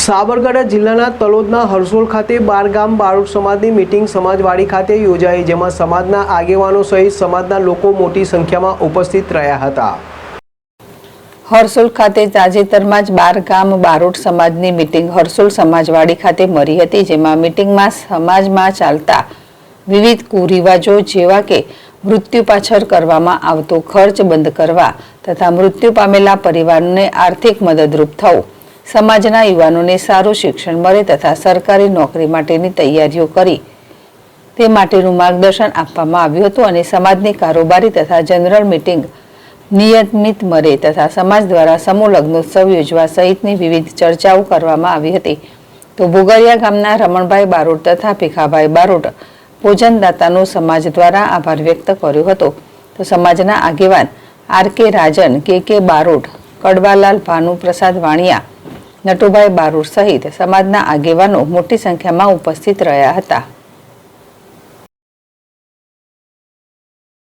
સાબરકાંઠા જિલ્લાના તલોદના હરસોલ ખાતે 12 ગામ બારોટ સમાજની મીટિંગ સમાજવાડી ખાતે યોજાઈ, જેમાં સમાજના આગેવાનો સહિત સમાજના લોકો મોટી સંખ્યામાં ઉપસ્થિત રહ્યા હતા। હરસોલ ખાતે તાજેતરમાં જ 12 ગામ બારોટ સમાજની મીટિંગ હરસોલ સમાજવાડી ખાતે મળી હતી, જેમાં મીટિંગમાં સમાજમાં ચાલતા વિવિધ કુરિવાજો જેવા કે મૃત્યુ પાછળ કરવામાં આવતો ખર્ચ બંધ કરવા તથા મૃત્યુ પામેલા પરિવારોને આર્થિક મદદરૂપ થવું, સમાજના યુવાનોને સારું શિક્ષણ મળે તથા સરકારી નોકરી માટેની તૈયારીઓ કરી તે માટેનું માર્ગદર્શન આપવામાં આવ્યું હતું અને સમાજની કારોબારી તથા જનરલ મીટિંગ નિયમિત મળે તથા સમાજ દ્વારા સમૂહ લગ્નોત્સવ યોજવા સહિતની વિવિધ ચર્ચાઓ કરવામાં આવી હતી। તો ભોગરિયા ગામના રમણભાઈ બારોટ તથા ભીખાભાઈ બારોટ ભોજનદાતાનો સમાજ દ્વારા આભાર વ્યક્ત કર્યો હતો। તો સમાજના આગેવાન આર.કે. રાજન, કે.કે. બારોટ, કડવાલાલ ભાનુ પ્રસાદ વાણિયા, નટુભાઈ બારોટ સહિત સમાજના આગેવાનો મોટી સંખ્યામાં ઉપસ્થિત રહ્યા હતા।